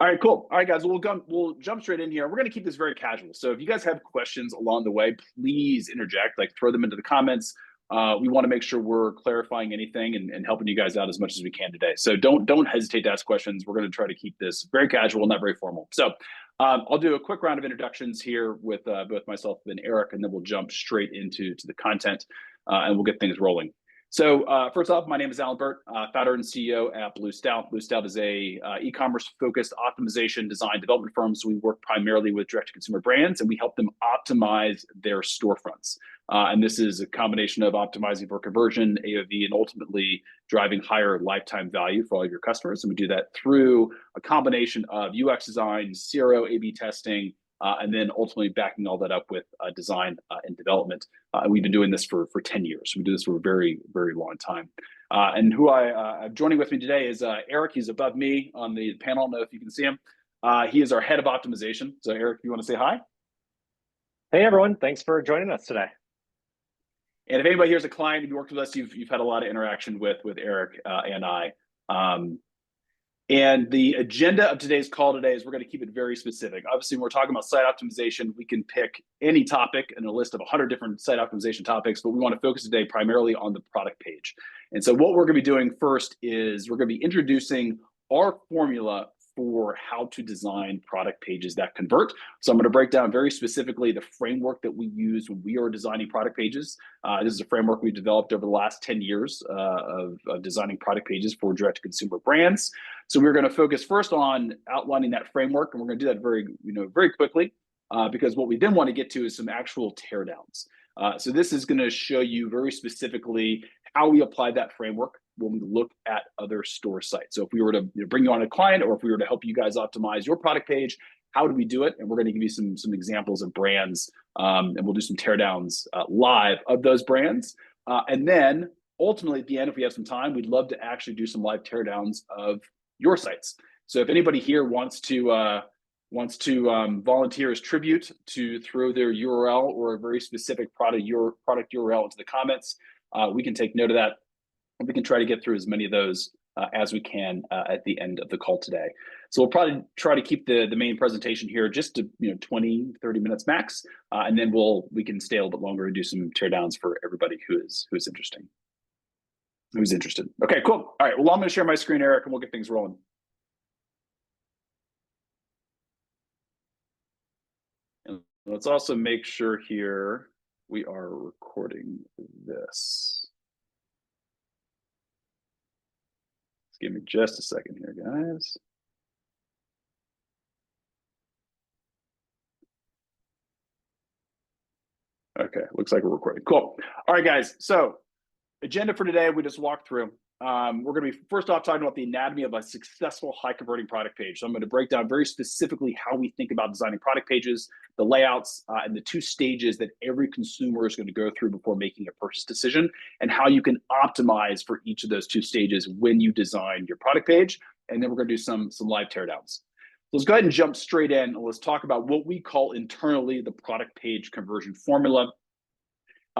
All right, cool. All right, guys, we'll jump straight in here. We're going to keep this very casual. So if you guys have questions along the way, please interject, like throw them into the comments. We want to make sure we're clarifying anything and helping you guys out as much as we can today. So don't hesitate to ask questions. We're going to try to keep this very casual, not very formal. So I'll do a quick round of introductions here with both myself and Eric, and then we'll jump straight into the content and we'll get things rolling. So first off, my name is Alan Burt, founder and CEO at Blue Stout. Blue Stout is a e-commerce focused optimization design development firm. So we work primarily with direct-to-consumer brands and we help them optimize their storefronts. And this is a combination of optimizing for conversion, AOV, and ultimately driving higher lifetime value for all of your customers. And we do that through a combination of UX design, CRO, A/B testing, and then ultimately backing all that up with design and development. And we've been doing this for 10 years. We do this for a very, very long time. And who I'm joining with me today is Eric. He's above me on the panel. I don't know if you can see him. He is our head of optimization. So Eric, you want to say hi? Hey, everyone. Thanks for joining us today. And if anybody here is a client, if you worked with us, you've had a lot of interaction with Eric and I. And the agenda of today's call today is we're going to keep it very specific. Obviously, when we're talking about site optimization, we can pick any topic in a list of 100 different site optimization topics, but we want to focus today primarily on the product page. And so what we're going to be doing first is we're going to be introducing our formula for how to design product pages that convert. So I'm going to break down very specifically the framework that we use when we are designing product pages. This is a framework we've developed over the last 10 years of designing product pages for direct-to-consumer brands. So we're going to focus first on outlining that framework, and we're going to do that very quickly because what we then want to get to is some actual teardowns. So this is going to show you very specifically how we apply that framework when we look at other store sites. So if we were to bring you on a client, or if we were to help you guys optimize your product page, how do we do it? And we're going to give you some examples of brands, and we'll do some teardowns live of those brands. And then ultimately at the end, if we have some time, we'd love to actually do some live teardowns of your sites. So if anybody here wants to volunteer as tribute to throw their URL or a very specific product URL into the comments, we can take note of that. And we can try to get through as many of those as we can at the end of the call today. So we'll probably try to keep the main presentation here just to 20, 30 minutes max. And then we can stay a little bit longer and do some teardowns for everybody who's interested. Okay, cool. All right, well, I'm going to share my screen, Eric, and we'll get things rolling. And let's also make sure here we are recording this. Give me just a second here, guys. Okay, looks like we're recording. Cool. All right, guys. So agenda for today, we just walked through. We're going to be first off talking about the anatomy of a successful high converting product page. So I'm going to break down very specifically how we think about designing product pages, the layouts, and the two stages that every consumer is going to go through before making a purchase decision, and how you can optimize for each of those two stages when you design your product page. And then we're going to do some live teardowns. So let's go ahead and jump straight in, and let's talk about what we call internally the product page conversion formula.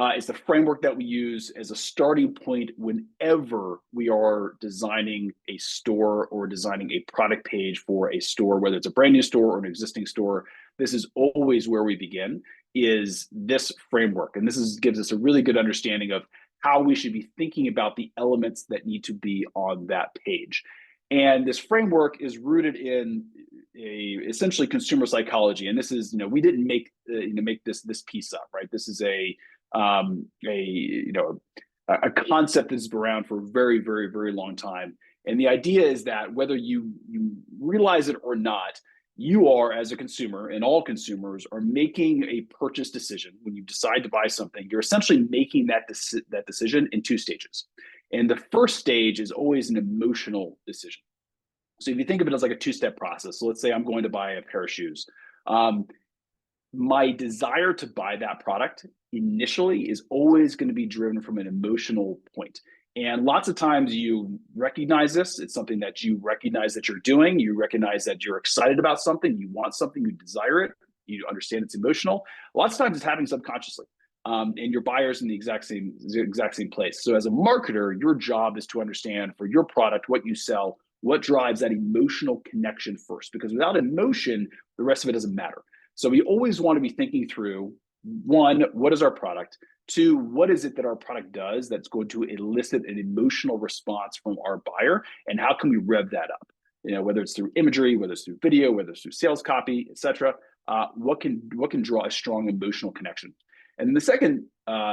It's the framework that we use as a starting point whenever we are designing a store or designing a product page for a store, whether it's a brand new store or an existing store. This is always where we begin, is this framework. And this gives us a really good understanding of how we should be thinking about the elements that need to be on that page. And this framework is rooted in essentially consumer psychology. And this is, we didn't make this piece up, right? This is a concept that's been around for a very, very, very long time. And the idea is that whether you realize it or not, you are, as a consumer, and all consumers are making a purchase decision. When you decide to buy something, you're essentially making that decision in two stages. And the first stage is always an emotional decision. So if you think of it as like a two-step process, so let's say I'm going to buy a pair of shoes. My desire to buy that product initially is always going to be driven from an emotional point. And lots of times you recognize this. It's something that you recognize that you're doing. You recognize that you're excited about something. You want something. You desire it. You understand it's emotional. Lots of times it's happening subconsciously. And your buyer's in the exact same place. So as a marketer, your job is to understand for your product, what you sell, What drives that emotional connection first? Because without emotion, the rest of it doesn't matter. So we always want to be thinking through, one, what is our product? Two, what is it that our product does that's going to elicit an emotional response from our buyer? And how can we rev that up? Whether it's through imagery, whether it's through video, whether it's through sales copy, etc. What can draw a strong emotional connection? And then the second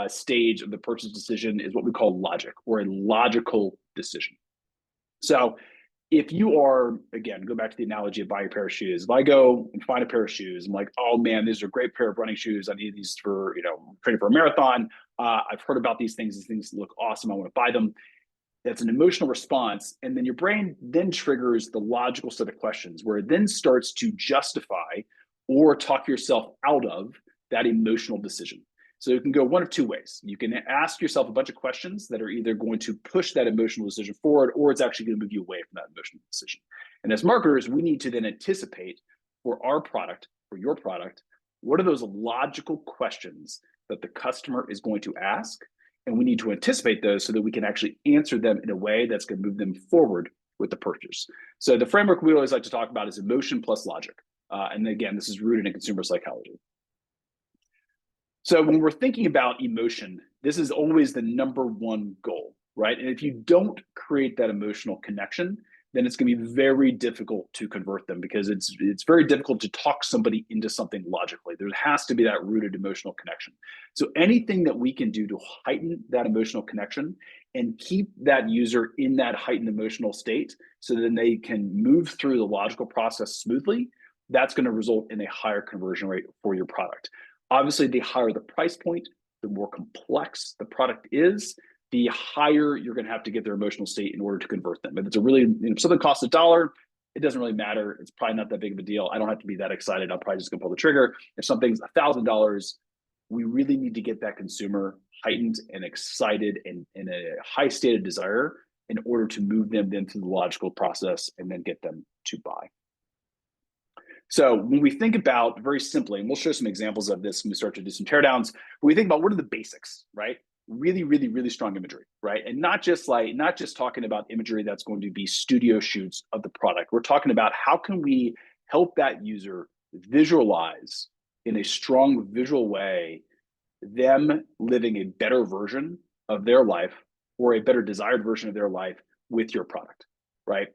stage of the purchase decision is what we call logic, or a logical decision. So if you are, again, go back to the analogy of buying a pair of shoes. If I go and find a pair of shoes, I'm like, oh man, these are a great pair of running shoes. I need these for, training for a marathon. I've heard about these things. These things look awesome. I want to buy them. That's an emotional response. And then your brain then triggers the logical set of questions where it then starts to justify or talk yourself out of that emotional decision. So it can go one of two ways. You can ask yourself a bunch of questions that are either going to push that emotional decision forward, or it's actually going to move you away from that emotional decision. And as marketers, we need to then anticipate for our product, for your product, what are those logical questions that the customer is going to ask? And we need to anticipate those so that we can actually answer them in a way that's going to move them forward with the purchase. So the framework we always like to talk about is emotion plus logic. And again, this is rooted in consumer psychology. So when we're thinking about emotion, this is always the number one goal, right? And if you don't create that emotional connection, then it's going to be very difficult to convert them, because it's very difficult to talk somebody into something logically. There has to be that rooted emotional connection. So anything that we can do to heighten that emotional connection and keep that user in that heightened emotional state so then they can move through the logical process smoothly, that's going to result in a higher conversion rate for your product. Obviously, the higher the price point, the more complex the product is, the higher you're going to have to get their emotional state in order to convert them. If it's if something costs $1, it doesn't really matter. It's probably not that big of a deal. I don't have to be that excited. I'll probably just go pull the trigger. If something's $1,000, we really need to get that consumer heightened and excited and in a high state of desire in order to move them then through the logical process and then get them to buy. So when we think about, very simply, and we'll show some examples of this when we start to do some teardowns, when we think about what are the basics, right? Really, really, really strong imagery, right? And not just talking about imagery that's going to be studio shoots of the product. We're talking about how can we help that user visualize in a strong visual way them living a better version of their life, or a better desired version of their life with your product, right?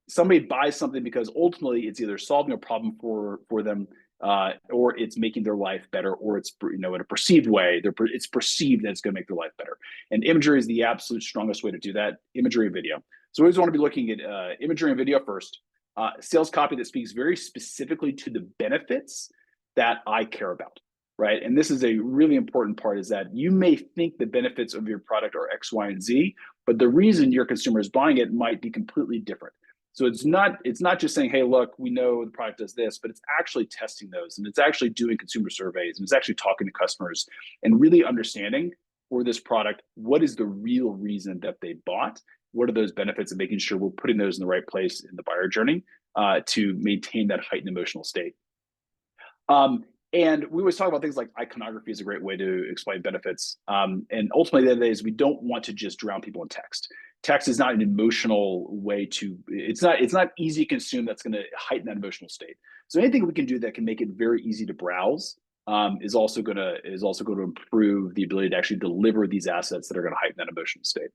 Somebody buys something because ultimately it's either solving a problem for them, or it's making their life better, or it's in a perceived way. It's perceived that it's going to make their life better. And imagery is the absolute strongest way to do that. Imagery and video. So we always want to be looking at imagery and video first. Sales copy that speaks very specifically to the benefits that I care about, right? And this is a really important part, is that you may think the benefits of your product are X, Y, and Z, but the reason your consumer is buying it might be completely different. So it's not just saying, hey, look, we know the product does this, but it's actually testing those, and it's actually doing consumer surveys, and it's actually talking to customers and really understanding for this product, what is the real reason that they bought? What are those benefits, and making sure we're putting those in the right place in the buyer journey to maintain that heightened emotional state. And we always talk about things like iconography is a great way to explain benefits. And ultimately, the other day is we don't want to just drown people in text. Text is not an emotional way to, it's not easy to consume that's going to heighten that emotional state. So anything we can do that can make it very easy to browse is also going to improve the ability to actually deliver these assets that are going to heighten that emotional state.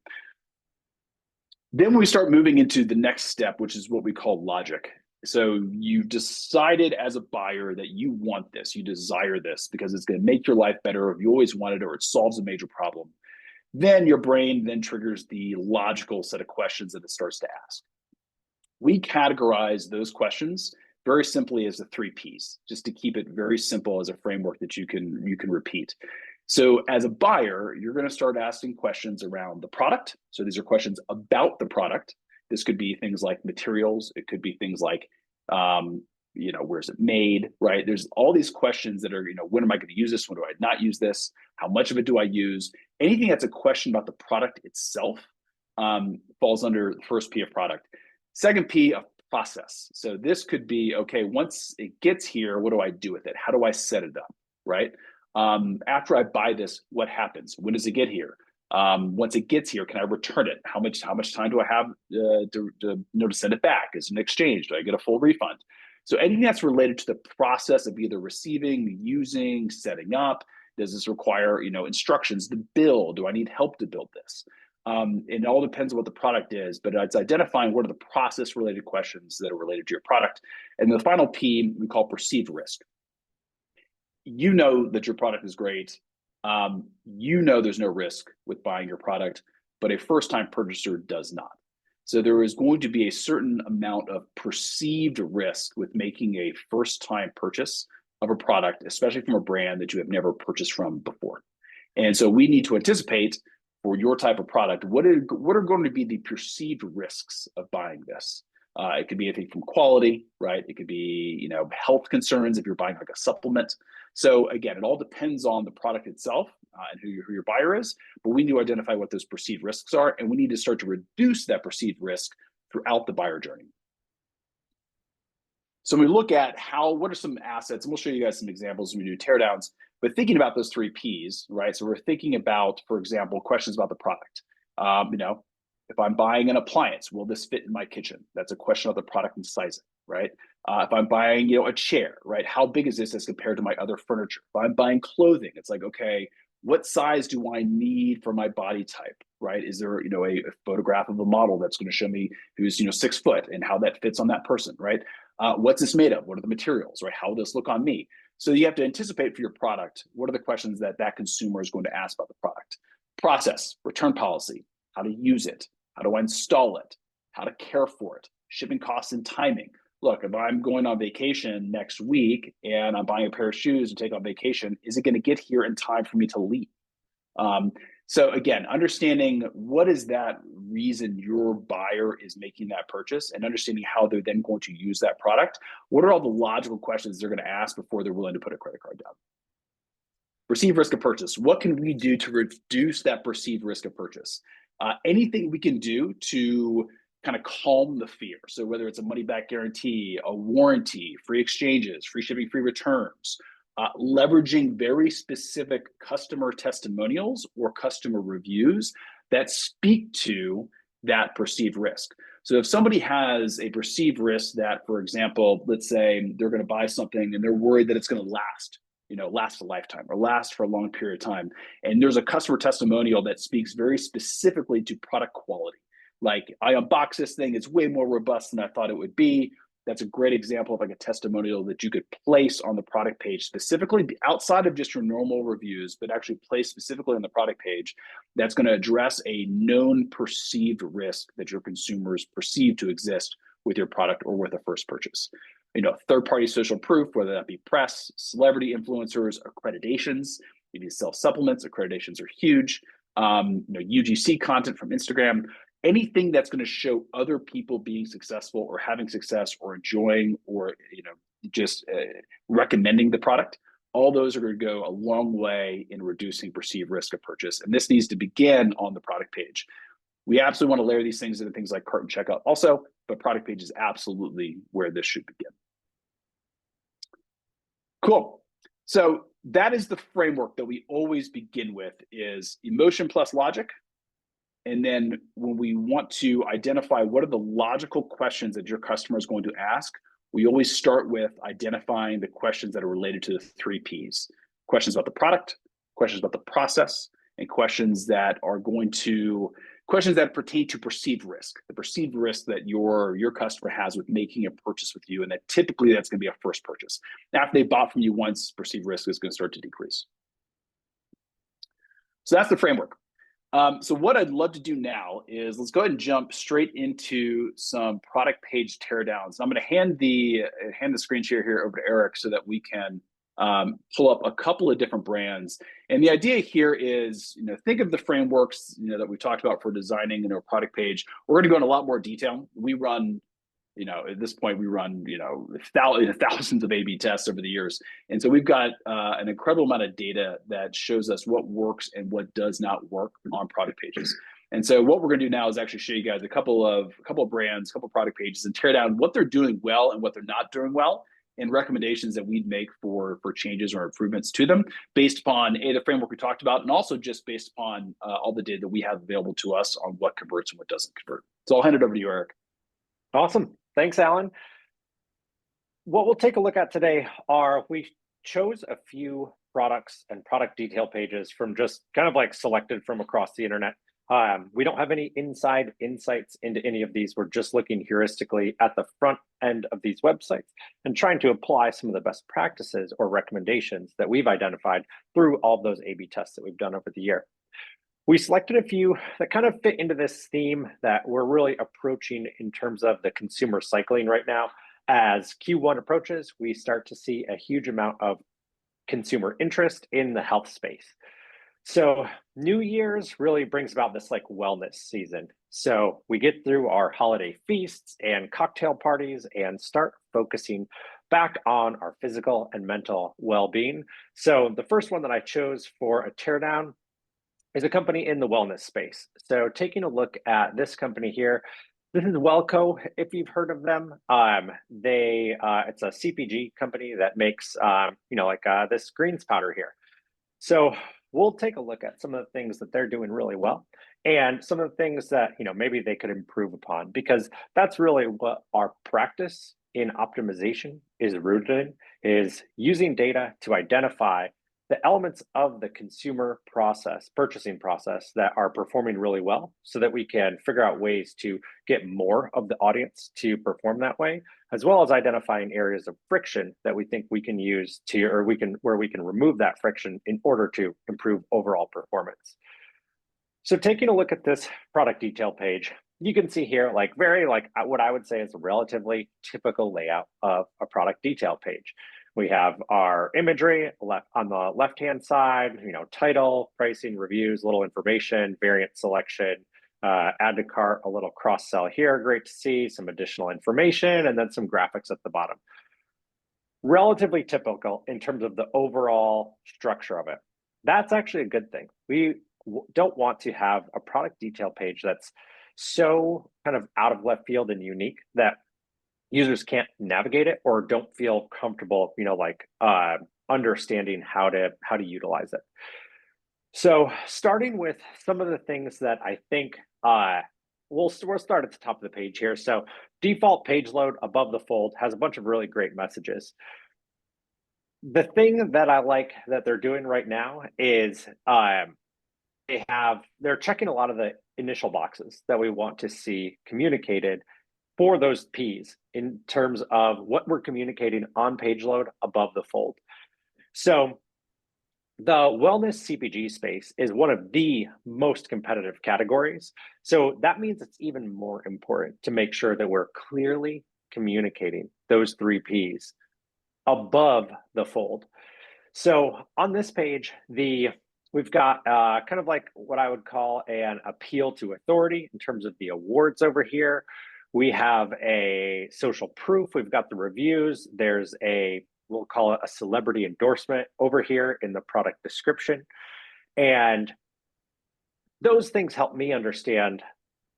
Then we start moving into the next step, which is what we call logic. So you decided as a buyer that you want this, you desire this because it's going to make your life better, or you always wanted it, or it solves a major problem. Then your brain then triggers the logical set of questions that it starts to ask. We categorize those questions very simply as the 3 Ps, just to keep it very simple as a framework that you can repeat. So as a buyer, you're going to start asking questions around the product. So these are questions about the product. This could be things like materials. It could be things like, where's it made, right? There's all these questions that are, when am I going to use this? When do I not use this? How much of it do I use? Anything that's a question about the product itself falls under the first P of product. Second P of process. So this could be, okay, once it gets here, what do I do with it? How do I set it up, right? After I buy this, what happens? When does it get here? Once it gets here, can I return it? How much time do I have to send it back? Is it an exchange? Do I get a full refund? So anything that's related to the process of either receiving, using, setting up. Does this require instructions to build? Do I need help to build this? It all depends on what the product is, but it's identifying what are the process related questions that are related to your product. And the final P we call perceived risk. You know that your product is great. There's no risk with buying your product, but a first-time purchaser does not. So there is going to be a certain amount of perceived risk with making a first-time purchase of a product, especially from a brand that you have never purchased from before. And so we need to anticipate for your type of product, what are going to be the perceived risks of buying this? It could be anything from quality, right? It could be, health concerns if you're buying like a supplement. So again, it all depends on the product itself and who your buyer is, but we need to identify what those perceived risks are, and we need to start to reduce that perceived risk throughout the buyer journey. So when we look at what are some assets, and we'll show you guys some examples when we do teardowns, but thinking about those 3 Ps, right? So we're thinking about, for example, questions about the product. If I'm buying an appliance, will this fit in my kitchen? That's a question about the product and sizing, right? If I'm buying, a chair, right? How big is this as compared to my other furniture? If I'm buying clothing, it's like, okay, what size do I need for my body type, right? Is there, a photograph of a model that's going to show me who's, 6 foot and how that fits on that person, right? What's this made of? What are the materials, right? How will this look on me? So you have to anticipate for your product, what are the questions that consumer is going to ask about the product? Process, return policy, how to use it, how do I install it, how to care for it, shipping costs and timing. Look, if I'm going on vacation next week and I'm buying a pair of shoes to take on vacation, is it going to get here in time for me to leave? So again, understanding what is that reason your buyer is making that purchase and understanding how they're then going to use that product. What are all the logical questions they're going to ask before they're willing to put a credit card down? Perceived risk of purchase. What can we do to reduce that perceived risk of purchase? Anything we can do to kind of calm the fear. So whether it's a money back guarantee, a warranty, free exchanges, free shipping, free returns, leveraging very specific customer testimonials or customer reviews that speak to that perceived risk. So if somebody has a perceived risk that, for example, let's say they're going to buy something and they're worried that it's going to last a lifetime or last for a long period of time, and there's a customer testimonial that speaks very specifically to product quality. Like, I unboxed this thing, it's way more robust than I thought it would be. That's a great example of like a testimonial that you could place on the product page, specifically outside of just your normal reviews, but actually place specifically on the product page. That's going to address a known perceived risk that your consumers perceive to exist with your product or with a first purchase. Third-party social proof, whether that be press, celebrity influencers, accreditations. If you sell supplements, accreditations are huge. UGC content from Instagram. Anything that's going to show other people being successful or having success or enjoying or just recommending the product, all those are going to go a long way in reducing perceived risk of purchase. And this needs to begin on the product page. We absolutely want to layer these things into things like cart and checkout also, but product page is absolutely where this should begin. Cool. So that is the framework that we always begin with, is emotion plus logic. And then when we want to identify what are the logical questions that your customer is going to ask, we always start with identifying the questions that are related to the 3 Ps. Questions about the product, questions about the process, and questions that pertain to perceived risk, the perceived risk that your customer has with making a purchase with you. And that typically that's going to be a first purchase. After they bought from you once, perceived risk is going to start to decrease. So that's the framework. So what I'd love to do now is let's go ahead and jump straight into some product page teardowns. I'm going to hand the screen share here over to Eric so that we can pull up a couple of different brands. And the idea here is, think of the frameworks, that we talked about for designing a product page. We're going to go in a lot more detail. We run, at this point, we run, thousands of A/B tests over the years. And so we've got an incredible amount of data that shows us what works and what does not work on product pages. And so what we're going to do now is actually show you guys a couple of brands, a couple of product pages, and tear down what they're doing well and what they're not doing well, and recommendations that we'd make for changes or improvements to them based upon the framework we talked about, and also just based upon all the data that we have available to us on what converts and what doesn't convert. So I'll hand it over to you, Eric. Awesome. Thanks, Alan. What we'll take a look at today are, we chose a few products and product detail pages from just kind of like selected from across the internet. We don't have any inside insights into any of these. We're just looking heuristically at the front end of these websites and trying to apply some of the best practices or recommendations that we've identified through all those A/B tests that we've done over the year. We selected a few that kind of fit into this theme that we're really approaching in terms of the consumer cycling right now. As Q1 approaches, we start to see a huge amount of consumer interest in the health space. So New Year's really brings about this like wellness season. So we get through our holiday feasts and cocktail parties and start focusing back on our physical and mental well-being. So the first one that I chose for a teardown is a company in the wellness space. So taking a look at this company here, this is Wellco, if you've heard of them. It's a CPG company that makes, this greens powder here. So we'll take a look at some of the things that they're doing really well and some of the things that, maybe they could improve upon, because that's really what our practice in optimization is rooted in, is using data to identify the elements of the consumer process, purchasing process, that are performing really well so that we can figure out ways to get more of the audience to perform that way, as well as identifying areas of friction that we think we can use where we can remove that friction in order to improve overall performance. So taking a look at this product detail page, you can see here what I would say is a relatively typical layout of a product detail page. We have our imagery on the left-hand side, title, pricing, reviews, little information, variant selection, add to cart, a little cross-sell here, great to see, some additional information, and then some graphics at the bottom. Relatively typical in terms of the overall structure of it. That's actually a good thing. We don't want to have a product detail page that's so kind of out of left field and unique that users can't navigate it or don't feel comfortable, understanding how to utilize it. So starting with some of the things that I think, we'll start at the top of the page here. So default page load above the fold has a bunch of really great messages. The thing that I like that they're doing right now is they're checking a lot of the initial boxes that we want to see communicated for those P's in terms of what we're communicating on page load above the fold. So the wellness CPG space is one of the most competitive categories. So that means it's even more important to make sure that we're clearly communicating those 3 P's above the fold. So on this page, we've got kind of like what I would call an appeal to authority in terms of the awards over here. We have a social proof. We've got the reviews. There's we'll call it a celebrity endorsement over here in the product description. And those things help me understand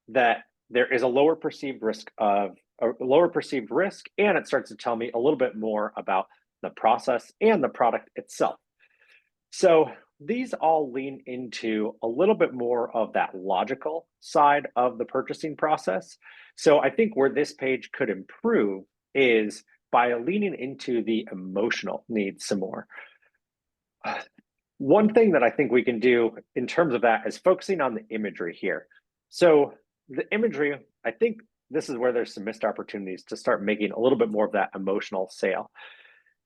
that there is a lower perceived risk, and it starts to tell me a little bit more about the process and the product itself. So these all lean into a little bit more of that logical side of the purchasing process. So I think where this page could improve is by leaning into the emotional needs some more. One thing that I think we can do in terms of that is focusing on the imagery here. So the imagery, I think this is where there's some missed opportunities to start making a little bit more of that emotional sale.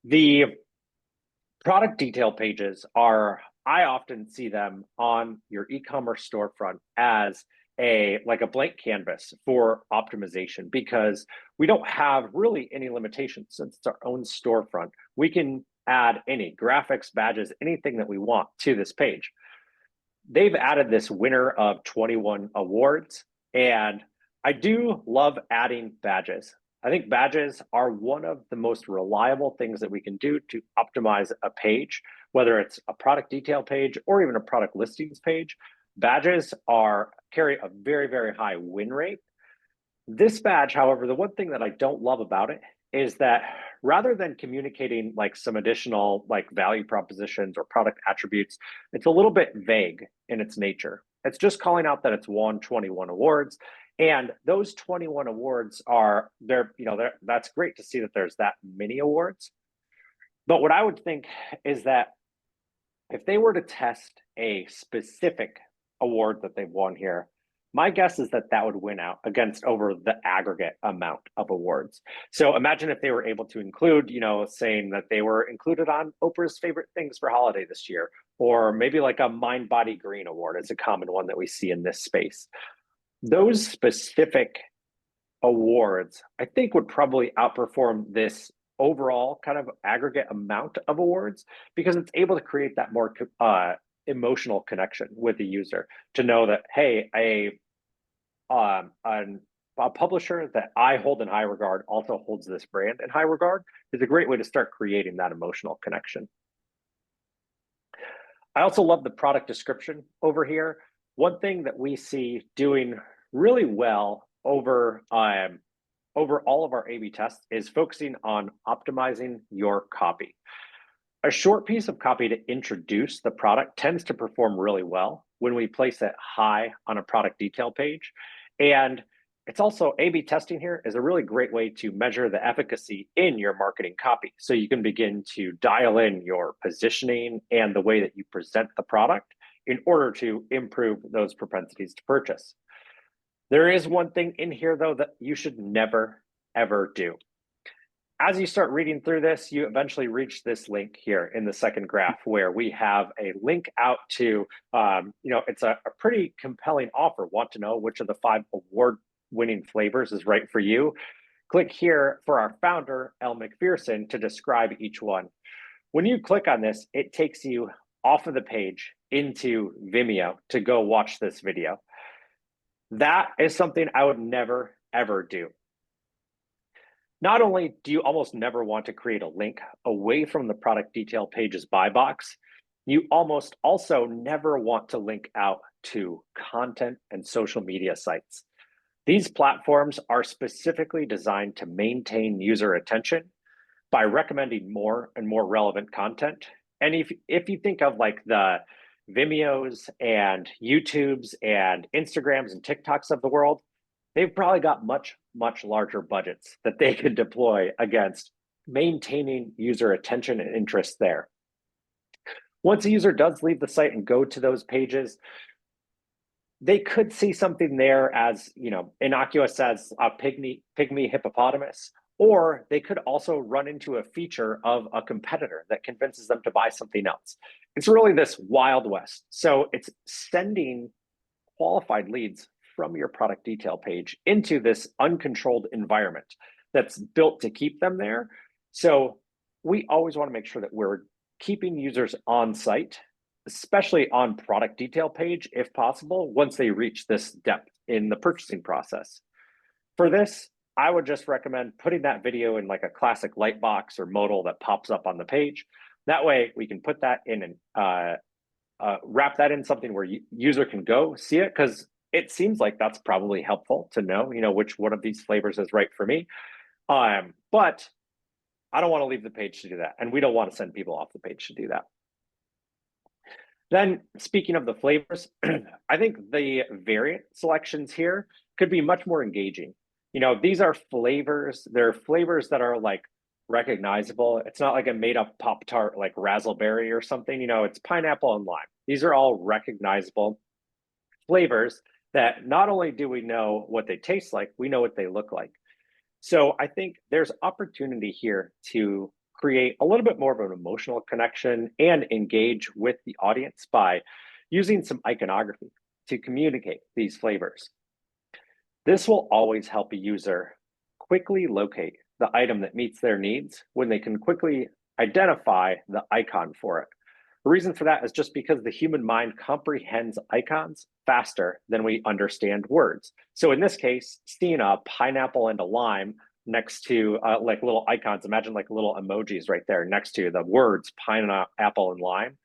The product detail pages I often see them on your e-commerce storefront as a blank canvas for optimization, because we don't have really any limitations since it's our own storefront. We can add any graphics, badges, anything that we want to this page. They've added this winner of 21 awards, and I do love adding badges. I think badges are one of the most reliable things that we can do to optimize a page, whether it's a product detail page or even a product listings page. Badges carry a very, very high win rate. This badge, however, the one thing that I don't love about it is that rather than communicating like some additional like value propositions or product attributes, it's a little bit vague in its nature. It's just calling out that it's won 21 awards. And those 21 awards are there, that's great to see that there's that many awards. But what I would think is that if they were to test a specific award that they've won here, my guess is that that would win out against over the aggregate amount of awards. So imagine if they were able to include, saying that they were included on Oprah's favorite things for holiday this year, or maybe like a Mind Body Green award is a common one that we see in this space. Those specific awards, I think, would probably outperform this overall kind of aggregate amount of awards because it's able to create that more emotional connection with the user to know that, hey, a publisher that I hold in high regard also holds this brand in high regard is a great way to start creating that emotional connection. I also love the product description over here. One thing that we see doing really well over all of our A/B tests is focusing on optimizing your copy. A short piece of copy to introduce the product tends to perform really well when we place it high on a product detail page. And it's also A/B testing here is a really great way to measure the efficacy in your marketing copy. So you can begin to dial in your positioning and the way that you present the product in order to improve those propensities to purchase. There is one thing in here, though, that you should never, ever do. As you start reading through this, you eventually reach this link here in the second graph where we have a link out to, it's a pretty compelling offer. Want to know which of the 5 award-winning flavors is right for you? Click here for our founder, Elle McPherson, to describe each one. When you click on this, it takes you off of the page into Vimeo to go watch this video. That is something I would never, ever do. Not only do you almost never want to create a link away from the product detail page's buy box, you almost also never want to link out to content and social media sites. These platforms are specifically designed to maintain user attention by recommending more and more relevant content. And if you think of like the Vimeos and YouTubes and Instagrams and TikToks of the world, they've probably got much, much larger budgets that they could deploy against maintaining user attention and interest there. Once a user does leave the site and go to those pages, they could see something there as, innocuous as a pygmy hippopotamus, or they could also run into a feature of a competitor that convinces them to buy something else. It's really this Wild West. So it's sending qualified leads from your product detail page into this uncontrolled environment that's built to keep them there. So we always want to make sure that we're keeping users on site, especially on product detail page, if possible, once they reach this depth in the purchasing process. For this, I would just recommend putting that video in like a classic lightbox or modal that pops up on the page. That way we can put that in and wrap that in something where user can go see it, because it seems like that's probably helpful to know, which one of these flavors is right for me. But I don't want to leave the page to do that. And we don't want to send people off the page to do that. Then speaking of the flavors, I think the variant selections here could be much more engaging. These are flavors. They're flavors that are like recognizable. It's not like a made up Pop-Tart like raspberry or something. It's pineapple and lime. These are all recognizable flavors that not only do we know what they taste like, we know what they look like. So I think there's opportunity here to create a little bit more of an emotional connection and engage with the audience by using some iconography to communicate these flavors. This will always help a user quickly locate the item that meets their needs when they can quickly identify the icon for it. The reason for that is just because the human mind comprehends icons faster than we understand words. So in this case, seeing a pineapple and a lime next to like little icons, imagine like little emojis right there next to the words pineapple and lime.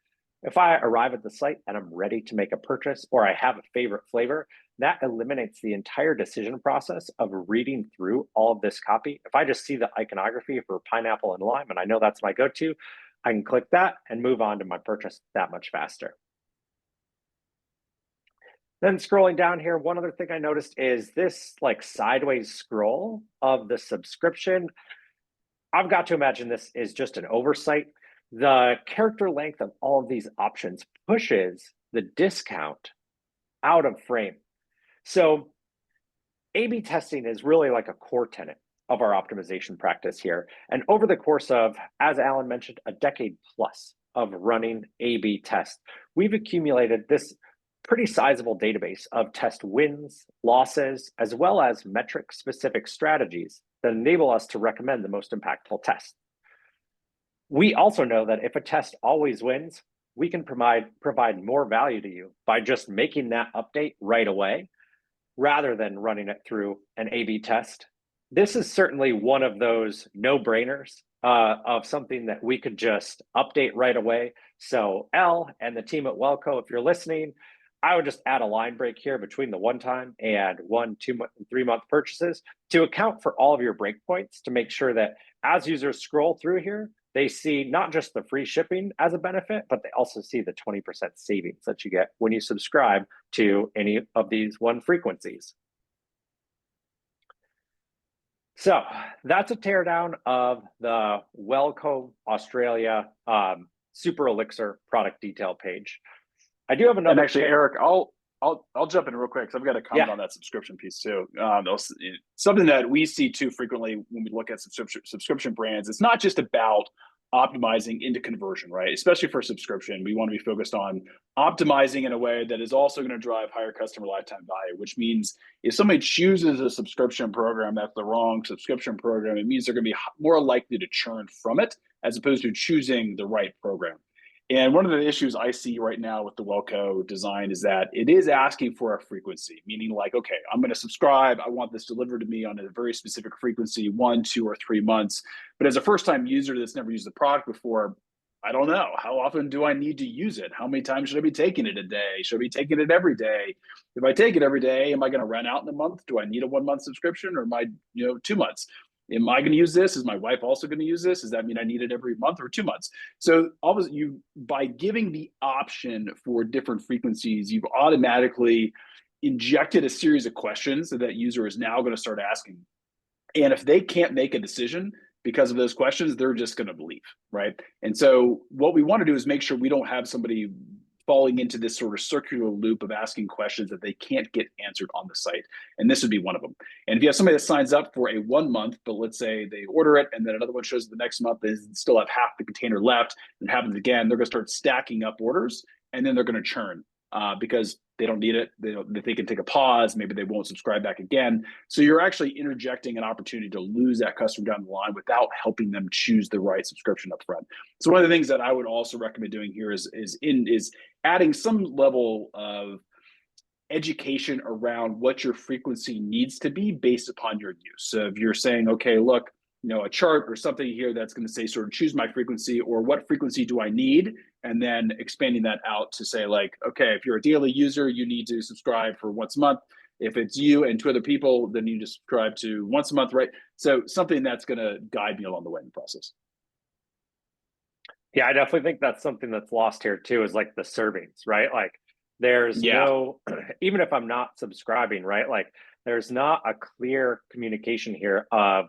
If I arrive at the site and I'm ready to make a purchase or I have a favorite flavor, that eliminates the entire decision process of reading through all of this copy. If I just see the iconography for pineapple and lime and I know that's my go-to, I can click that and move on to my purchase that much faster. Then scrolling down here, one other thing I noticed is this like sideways scroll of the subscription. I've got to imagine this is just an oversight. The character length of all of these options pushes the discount out of frame. So A/B testing is really like a core tenet of our optimization practice here. And over the course of, as Alan mentioned, a decade plus of running A/B tests, we've accumulated this pretty sizable database of test wins, losses, as well as metric-specific strategies that enable us to recommend the most impactful test. We also know that if a test always wins, we can provide more value to you by just making that update right away, rather than running it through an A/B test. This is certainly one of those no-brainers of something that we could just update right away. So Elle and the team at Wellco, if you're listening, I would just add a line break here between the one-time and 1, 2, 3-month purchases to account for all of your breakpoints to make sure that as users scroll through here, they see not just the free shipping as a benefit, but they also see the 20% savings that you get when you subscribe to any of these one frequencies. So that's a teardown of the Wellco Australia Super Elixir product detail page. I do have another. And actually, Eric, I'll jump in real quick because I've got a comment on that subscription piece too. Something that we see too frequently when we look at subscription brands. It's not just about optimizing into conversion, right? Especially for subscription, we want to be focused on optimizing in a way that is also going to drive higher customer lifetime value, which means if somebody chooses a subscription program that's the wrong subscription program, it means they're going to be more likely to churn from it as opposed to choosing the right program. And one of the issues I see right now with the Wellco design is that it is asking for a frequency, meaning like, okay, I'm going to subscribe. I want this delivered to me on a very specific frequency, 1, 2, or 3 months. But as a first-time user that's never used the product before, I don't know. How often do I need to use it? How many times should I be taking it a day? Should I be taking it every day? If I take it every day, am I going to run out in a month? Do I need a 1-month subscription or am I, 2 months? Am I going to use this? Is my wife also going to use this? Does that mean I need it every month or 2 months? So obviously, by giving the option for different frequencies, you've automatically injected a series of questions that user is now going to start asking. And if they can't make a decision because of those questions, they're just going to leave, right? And so what we want to do is make sure we don't have somebody falling into this sort of circular loop of asking questions that they can't get answered on the site. And this would be one of them. And if you have somebody that signs up for a 1 month, but let's say they order it and then another one shows the next month, they still have half the container left, and it happens again, they're going to start stacking up orders and then they're going to churn because they don't need it. They can take a pause. Maybe they won't subscribe back again. So you're actually interjecting an opportunity to lose that customer down the line without helping them choose the right subscription up front. So one of the things that I would also recommend doing here is adding some level of education around what your frequency needs to be based upon your use. So if you're saying, okay, look, a chart or something here that's going to say sort of choose my frequency or what frequency do I need? And then expanding that out to say like, okay, if you're a daily user, you need to subscribe for once a month. If it's you and 2 other people, then you just subscribe to once a month, right? So something that's going to guide me along the way in the process. Yeah, I definitely think that's something that's lost here too, is like the servings, right? Like there's no, even if I'm not subscribing, right? Like there's not a clear communication here of,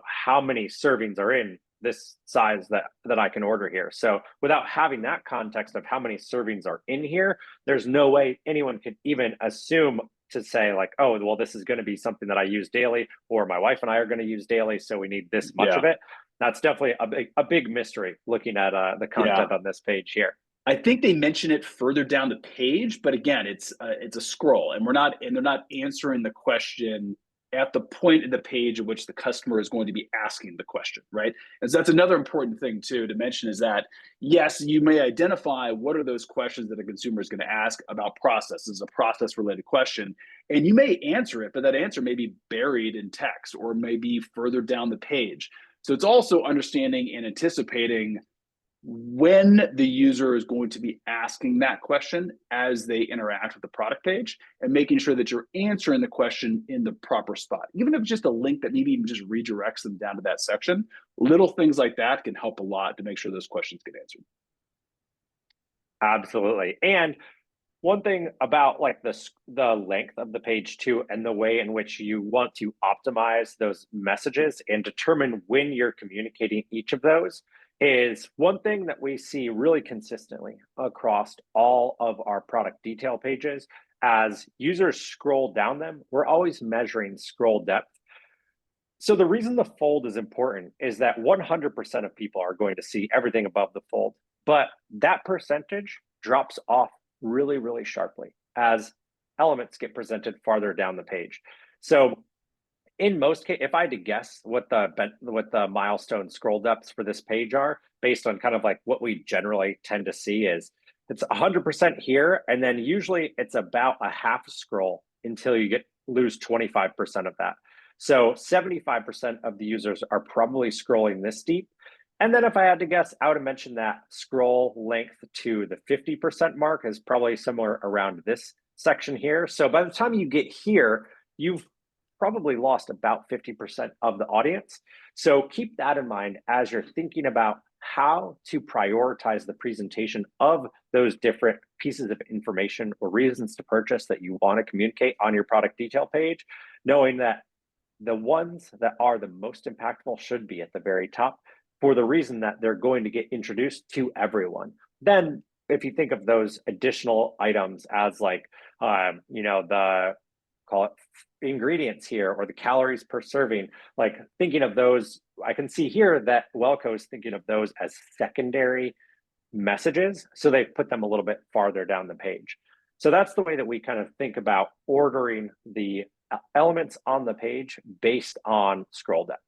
how many servings are in this size that I can order here. So without having that context of how many servings are in here, there's no way anyone could even assume to say like, oh, well, this is going to be something that I use daily, or my wife and I are going to use daily, so we need this much of it. That's definitely a big mystery looking at the content on this page here. I think they mention it further down the page, but again, it's a scroll, and they're not answering the question at the point in the page at which the customer is going to be asking the question, right? And so that's another important thing too to mention is that yes, you may identify what are those questions that a consumer is going to ask about process. This is a process related question, and you may answer it, but that answer may be buried in text or may be further down the page. So it's also understanding and anticipating when the user is going to be asking that question as they interact with the product page, and making sure that you're answering the question in the proper spot. Even if it's just a link that maybe even just redirects them down to that section, little things like that can help a lot to make sure those questions get answered. Absolutely. And one thing about like the length of the page too, and the way in which you want to optimize those messages and determine when you're communicating each of those is one thing that we see really consistently across all of our product detail pages. As users scroll down them, we're always measuring scroll depth. So the reason the fold is important is that 100% of people are going to see everything above the fold, but that percentage drops off really, really sharply as elements get presented farther down the page. So in most cases, if I had to guess what the milestone scroll depths for this page are, based on kind of like what we generally tend to see, is it's 100% here, and then usually it's about a half scroll until you lose 25% of that. So 75% of the users are probably scrolling this deep. And then if I had to guess, I would have mentioned that scroll length to the 50% mark is probably somewhere around this section here. So by the time you get here, you've probably lost about 50% of the audience. So keep that in mind as you're thinking about how to prioritize the presentation of those different pieces of information or reasons to purchase that you want to communicate on your product detail page, knowing that the ones that are the most impactful should be at the very top for the reason that they're going to get introduced to everyone. Then if you think of those additional items as like, the call it ingredients here or the calories per serving, like thinking of those, I can see here that Welco is thinking of those as secondary messages. So they've put them a little bit farther down the page. So that's the way that we kind of think about ordering the elements on the page based on scroll depth.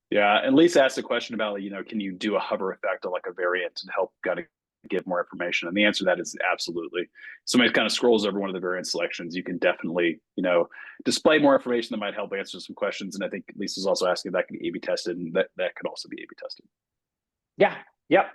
Yeah, and Lisa asked a question about, can you do a hover effect on like a variant and help kind of give more information? And the answer to that is absolutely. Somebody kind of scrolls over one of the variant selections, you can definitely, display more information that might help answer some questions. And I think Lisa's also asking if that can be A/B tested, and that could also be A/B tested. Yeah, yep.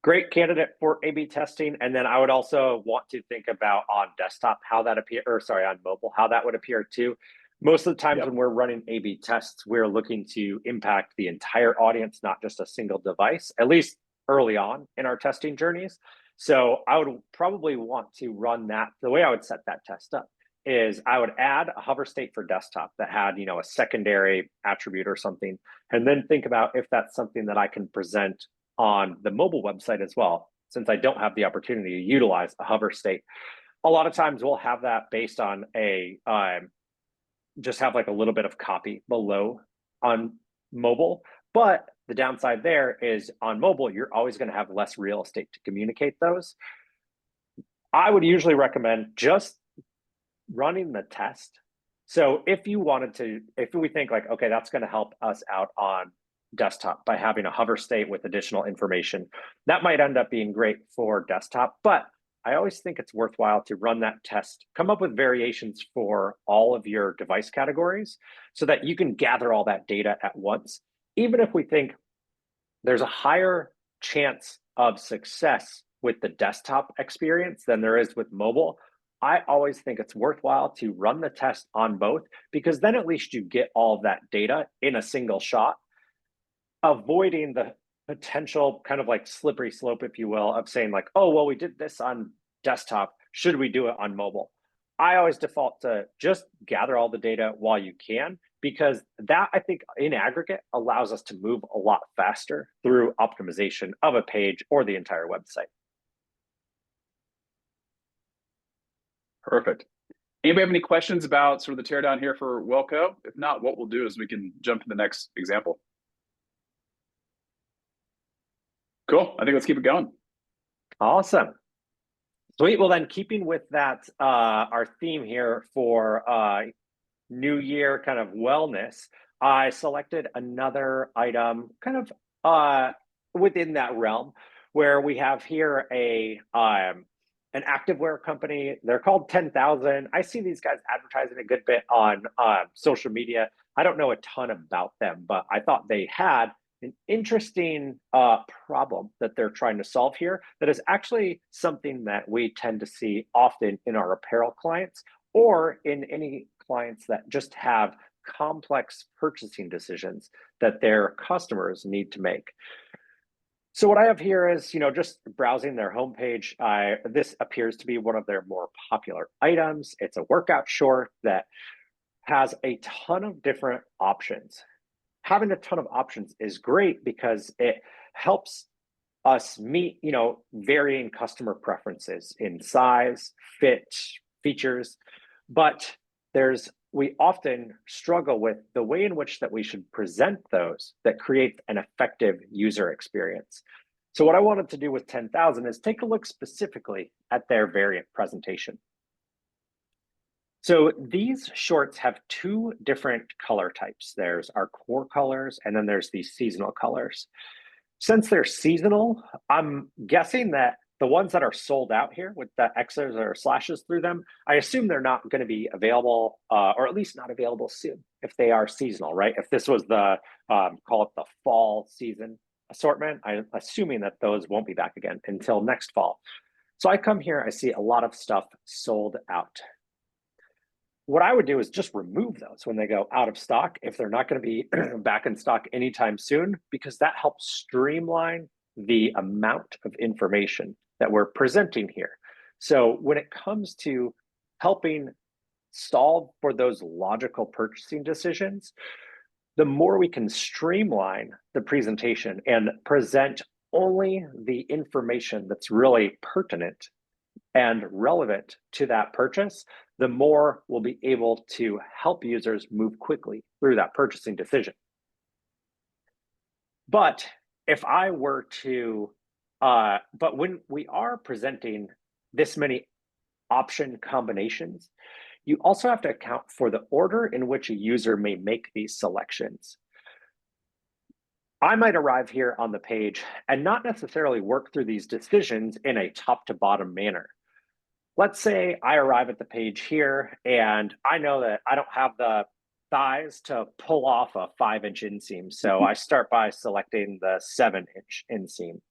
Great candidate for A/B testing. And then I would also want to think about on desktop how that on mobile, how that would appear too. Most of the times when we're running A/B tests, we're looking to impact the entire audience, not just a single device, at least early on in our testing journeys. So I would probably want to run that. The way I would set that test up is I would add a hover state for desktop that had, a secondary attribute or something, and then think about if that's something that I can present on the mobile website as well, since I don't have the opportunity to utilize a hover state. A lot of times we'll have that based on just have like a little bit of copy below on mobile. But the downside there is on mobile, you're always going to have less real estate to communicate those. I would usually recommend just running the test. So if we think like, okay, that's going to help us out on desktop by having a hover state with additional information, that might end up being great for desktop. But I always think it's worthwhile to run that test, come up with variations for all of your device categories so that you can gather all that data at once. Even if we think there's a higher chance of success with the desktop experience than there is with mobile, I always think it's worthwhile to run the test on both, because then at least you get all of that data in a single shot, avoiding the potential kind of like slippery slope, if you will, of saying like, oh, well, we did this on desktop, should we do it on mobile? I always default to just gather all the data while you can, because that, I think, in aggregate allows us to move a lot faster through optimization of a page or the entire website. Perfect. Anybody have any questions about sort of the teardown here for Welco? If not, what we'll do is we can jump to the next example. Cool. I think let's keep it going. Awesome. Sweet. Well, then keeping with that, our theme here for New Year kind of wellness, I selected another item kind of within that realm, where we have here an activewear company. They're called 10,000. I see these guys advertising a good bit on social media. I don't know a ton about them, but I thought they had an interesting problem that they're trying to solve here that is actually something that we tend to see often in our apparel clients or in any clients that just have complex purchasing decisions that their customers need to make. So what I have here is, just browsing their homepage. This appears to be one of their more popular items. It's a workout short that has a ton of different options. Having a ton of options is great because it helps us meet, varying customer preferences in size, fit, features, but we often struggle with the way in which that we should present those that create an effective user experience. So what I wanted to do with 10,000 is take a look specifically at their variant presentation. So these shorts have two different color types. There's our core colors, and then there's these seasonal colors. Since they're seasonal, I'm guessing that the ones that are sold out here with the X's or slashes through them, I assume they're not going to be available, or at least not available soon if they are seasonal, right? If this was the, call it the fall season assortment, I'm assuming that those won't be back again until next fall. So I come here, I see a lot of stuff sold out. What I would do is just remove those when they go out of stock if they're not going to be back in stock anytime soon, because that helps streamline the amount of information that we're presenting here. So when it comes to helping solve for those logical purchasing decisions, the more we can streamline the presentation and present only the information that's really pertinent and relevant to that purchase, the more we'll be able to help users move quickly through that purchasing decision. But if I were to, but when we are presenting this many option combinations, you also have to account for the order in which a user may make these selections. I might arrive here on the page and not necessarily work through these decisions in a top to bottom manner. Let's say I arrive at the page here and I know that I don't have the thighs to pull off a 5-inch inseam. So I start by selecting the 7-inch inseam.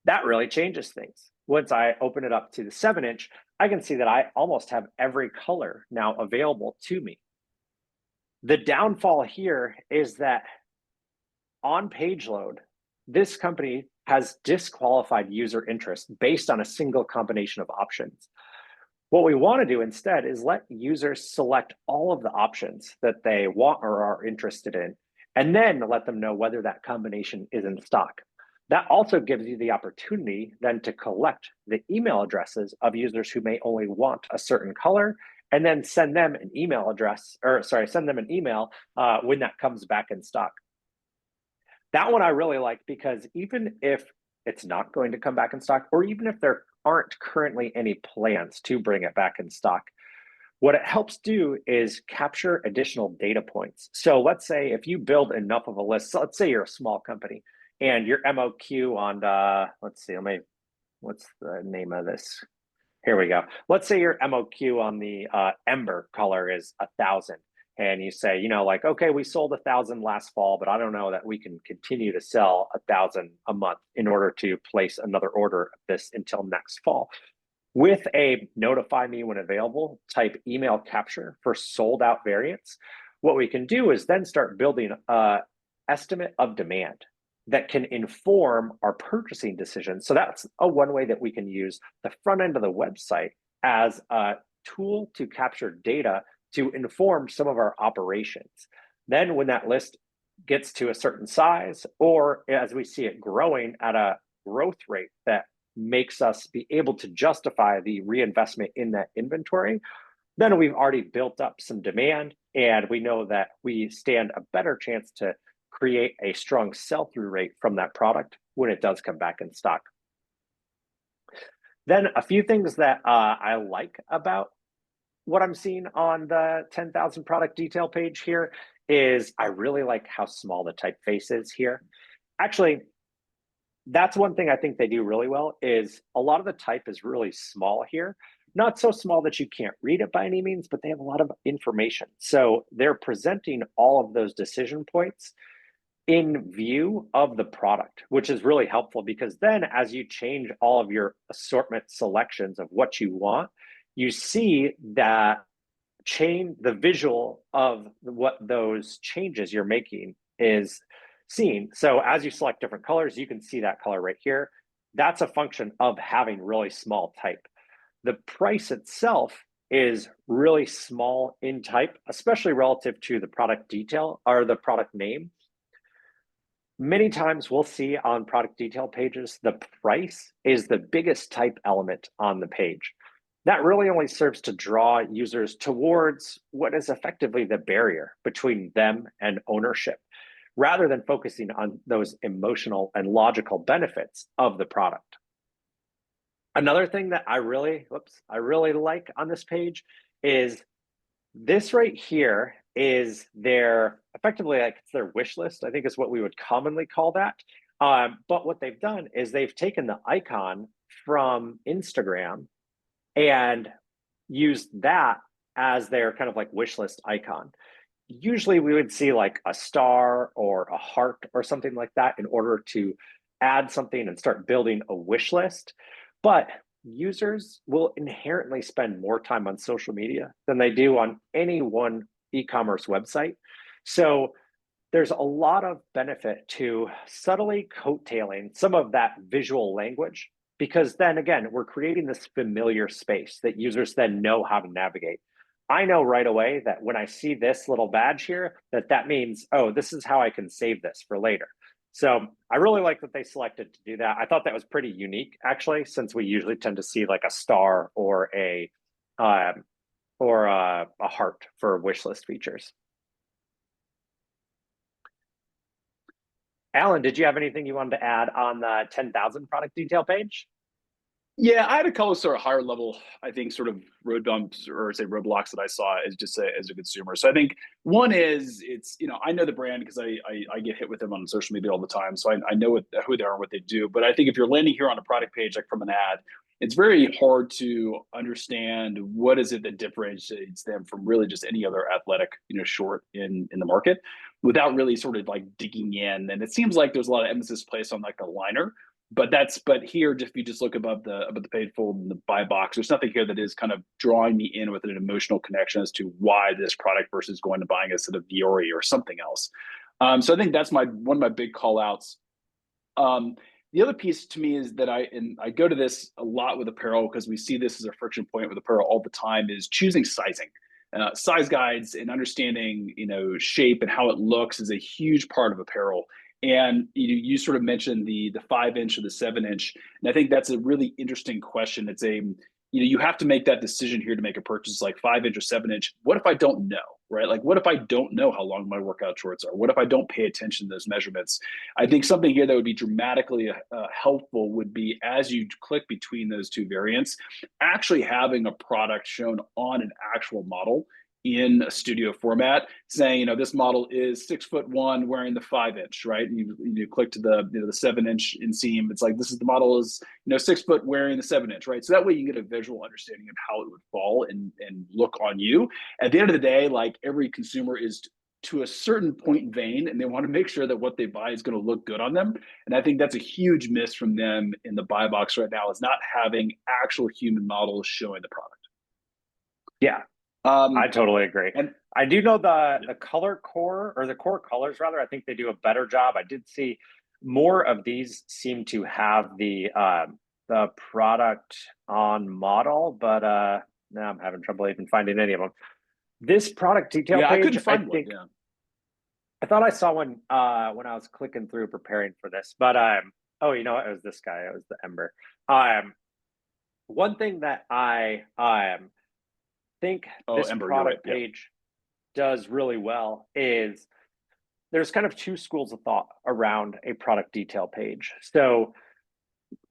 That really changes things. Once I open it up to the 7-inch, I can see that I almost have every color now available to me. The downfall here is that on page load, this company has disqualified user interest based on a single combination of options. What we want to do instead is let users select all of the options that they want or are interested in, and then let them know whether that combination is in stock. That also gives you the opportunity then to collect the email addresses of users who may only want a certain color, and then send them an email when that comes back in stock. That one I really like because even if it's not going to come back in stock, or even if there aren't currently any plans to bring it back in stock, what it helps do is capture additional data points. So let's say if you build enough of a list, so let's say you're a small company and your MOQ on, let's see, what's the name of this? Here we go. Let's say your MOQ on the Ember color is 1,000. And you say, okay, we sold 1,000 last fall, but I don't know that we can continue to sell 1,000 a month in order to place another order of this until next fall. With a notify me when available type email capture for sold out variants, what we can do is then start building an estimate of demand that can inform our purchasing decisions. So that's one way that we can use the front end of the website as a tool to capture data to inform some of our operations. Then when that list gets to a certain size, or as we see it growing at a growth rate that makes us be able to justify the reinvestment in that inventory, then we've already built up some demand and we know that we stand a better chance to create a strong sell-through rate from that product when it does come back in stock. Then a few things that I like about what I'm seeing on the 10,000 product detail page here is I really like how small the typeface is here. Actually, that's one thing I think they do really well is a lot of the type is really small here. Not so small that you can't read it by any means, but they have a lot of information. So they're presenting all of those decision points in view of the product, which is really helpful because then as you change all of your assortment selections of what you want, you see that the visual of what those changes you're making is seen. So as you select different colors, you can see that color right here. That's a function of having really small type. The price itself is really small in type, especially relative to the product detail or the product name. Many times we'll see on product detail pages, the price is the biggest type element on the page. That really only serves to draw users towards what is effectively the barrier between them and ownership, rather than focusing on those emotional and logical benefits of the product. Another thing that I really like on this page is this right here is their effectively like it's their wish list, I think is what we would commonly call that. But what they've done is they've taken the icon from Instagram and used that as their kind of like wish list icon. Usually we would see like a star or a heart or something like that in order to add something and start building a wish list. But users will inherently spend more time on social media than they do on any one e-commerce website. So there's a lot of benefit to subtly coattailing some of that visual language, because then again, we're creating this familiar space that users then know how to navigate. I know right away that when I see this little badge here, that means, oh, this is how I can save this for later. So I really like that they selected to do that. I thought that was pretty unique, actually, since we usually tend to see like a star or a heart for wish list features. Alan, did you have anything you wanted to add on the 10,000 product detail page? Yeah, I had a couple sort of higher level, I think, sort of road bumps or say roadblocks that I saw as just as a consumer. So I think one is it's, I know the brand because I get hit with them on social media all the time. So I know who they are and what they do. But I think if you're landing here on a product page, like from an ad, it's very hard to understand what is it that differentiates them from really just any other athletic, short in the market without really sort of like digging in. And it seems like there's a lot of emphasis placed on like a liner. But here, if you just look above the paid fold and the buy box, there's nothing here that is kind of drawing me in with an emotional connection as to why this product versus going to buying a set of Diori or something else. So I think that's one of my big call outs. The other piece to me is that I go to this a lot with apparel because we see this as a friction point with apparel all the time is choosing sizing. Size guides and understanding, shape and how it looks is a huge part of apparel. And you sort of mentioned the 5-inch or the 7-inch, and I think that's a really interesting question. It's you have to make that decision here to make a purchase like 5-inch or 7-inch. What if I don't know, right? Like, what if I don't know how long my workout shorts are? What if I don't pay attention to those measurements? I think something here that would be dramatically helpful would be as you click between those two variants, actually having a product shown on an actual model in a studio format saying, this model is 6'1" wearing the 5-inch, right? And you click to the 7-inch inseam. It's like, this is the model is, 6 foot wearing the 7-inch, right? So that way you get a visual understanding of how it would fall and look on you. At the end of the day, like every consumer is to a certain point vain, and they want to make sure that what they buy is going to look good on them. And I think that's a huge miss from them in the buy box right now is not having actual human models showing the product. Yeah. I totally agree. And I do know the color core or the core colors rather, I think they do a better job. I did see more of these seem to have the product on model, but now I'm having trouble even finding any of them. This product detail page, I couldn't find one. Yeah. I thought I saw one when I was clicking through preparing for this, but oh, you know what? It was this guy. It was the Ember. One thing that I think this Ember, product right. page does really well is there's kind of two schools of thought around a product detail page. So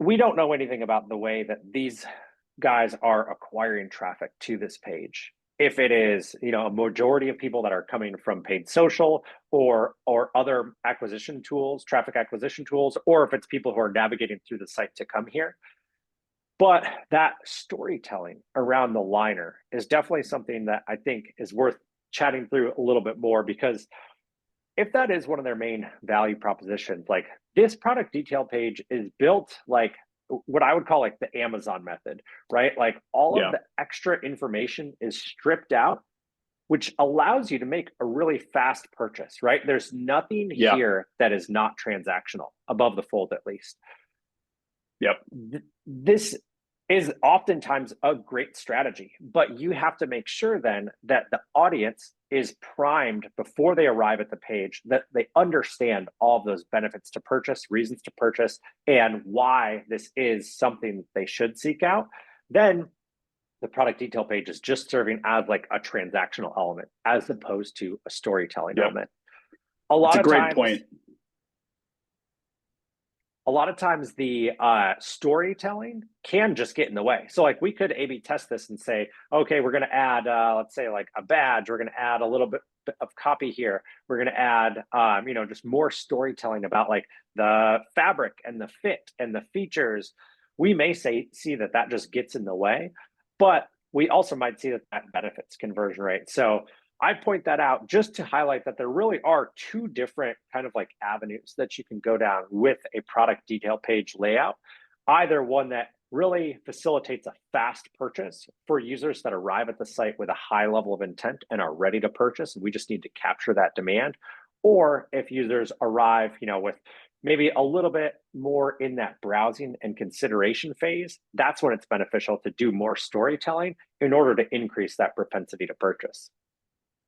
we don't know anything about the way that these guys are acquiring traffic to this page. If it is, a majority of people that are coming from paid social or other acquisition tools, traffic acquisition tools, or if it's people who are navigating through the site to come here. But that storytelling around the liner is definitely something that I think is worth chatting through a little bit more, because if that is one of their main value propositions, like this product detail page is built like what I would call like the Amazon method, right? Like all of Yeah. the extra information is stripped out, which allows you to make a really fast purchase, right? There's nothing Yeah. here that is not transactional, above the fold at least. Yep. This is oftentimes a great strategy, but you have to make sure then that the audience is primed before they arrive at the page, that they understand all of those benefits to purchase, reasons to purchase, and why this is something they should seek out. Then the product detail page is just serving as like a transactional element as opposed to a storytelling element. A It's lot a of great times, point. a lot of times the storytelling can just get in the way. So like we could A/B test this and say, okay, we're going to add, let's say like a badge. We're going to add a little bit of copy here. We're going to add, just more storytelling about like the fabric and the fit and the features. We may see that just gets in the way, but we also might see that benefits conversion rate. So I point that out just to highlight that there really are two different kind of like avenues that you can go down with a product detail page layout. Either one that really facilitates a fast purchase for users that arrive at the site with a high level of intent and are ready to purchase, and we just need to capture that demand. Or if users arrive, with maybe a little bit more in that browsing and consideration phase, that's when it's beneficial to do more storytelling in order to increase that propensity to purchase.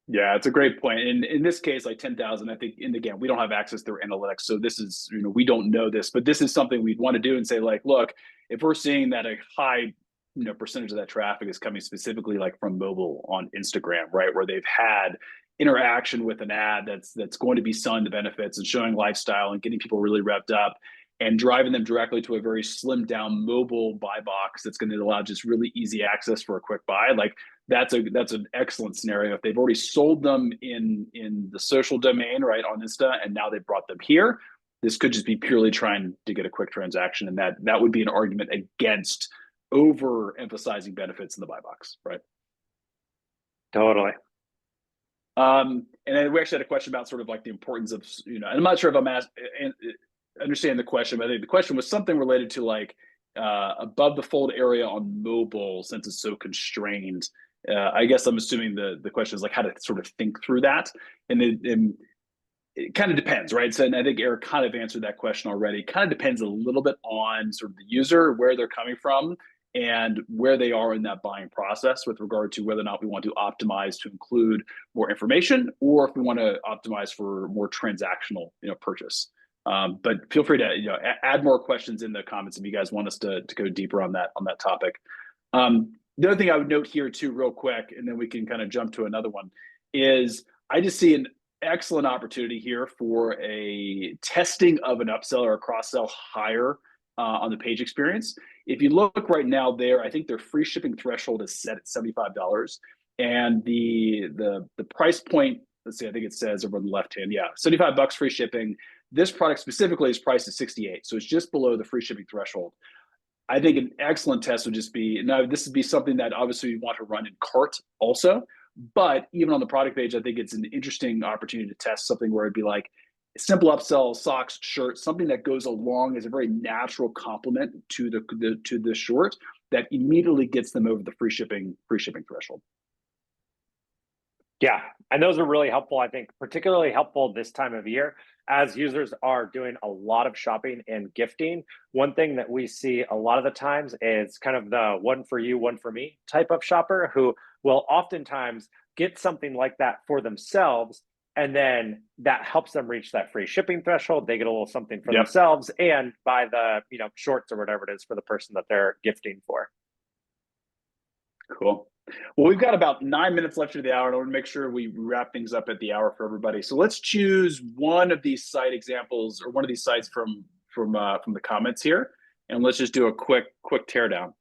Yeah, it's a great point. And in this case, like 10,000, I think, and again, we don't have access through analytics. So this is, we don't know this, but this is something we'd want to do and say, like, look, if we're seeing that a high, percentage of that traffic is coming specifically like from mobile on Instagram, right? Where they've had interaction with an ad that's going to be selling the benefits and showing lifestyle and getting people really revved up and driving them directly to a very slimmed down mobile buy box that's going to allow just really easy access for a quick buy. Like that's an excellent scenario. If they've already sold them in the social domain, right, on Insta, and now they've brought them here, this could just be purely trying to get a quick transaction, and that would be an argument against overemphasizing benefits in the buy box, right? Totally. And then we actually had a question about sort of like the importance of, and I'm not sure if I'm understand the question, but I think the question was something related to like above the fold area on mobile, since it's so constrained. I guess I'm assuming the question is like how to sort of think through that, and it kind of depends, right? So, and I think Eric kind of answered that question already. It kind of depends a little bit on sort of the user, where they're coming from, and where they are in that buying process with regard to whether or not we want to optimize to include more information, or if we want to optimize for more transactional, purchase. But feel free to add more questions in the comments if you guys want us to go deeper on that topic. The other thing I would note here too, real quick, and then we can kind of jump to another one, is I just see an excellent opportunity here for a testing of an upsell or a cross-sell higher on the page experience. If you look right now there, I think their free shipping threshold is set at $75, and the price point, let's see, I think it says over on the left hand, yeah, $75 free shipping. This product specifically is priced at $68, so it's just below the free shipping threshold. I think an excellent test would just be, now this would be something that obviously you want to run in cart also, but even on the product page, I think it's an interesting opportunity to test something where it'd be like simple upsell, socks, shirts, something that goes along as a very natural complement to the short that immediately gets them over the free shipping threshold. Yeah, and those are really helpful, I think, particularly helpful this time of year as users are doing a lot of shopping and gifting. One thing that we see a lot of the times is kind of the one for you, one for me type of shopper who will oftentimes get something like that for themselves, and then that helps them reach that free shipping threshold. They get a little something for themselves and buy the shorts or whatever it is for the person that they're gifting for. Cool. Well, we've got about 9 minutes left of the hour, and I want to make sure we wrap things up at the hour for everybody. So let's choose one of these site examples or one of these sites from the comments here, and let's just do a quick teardown.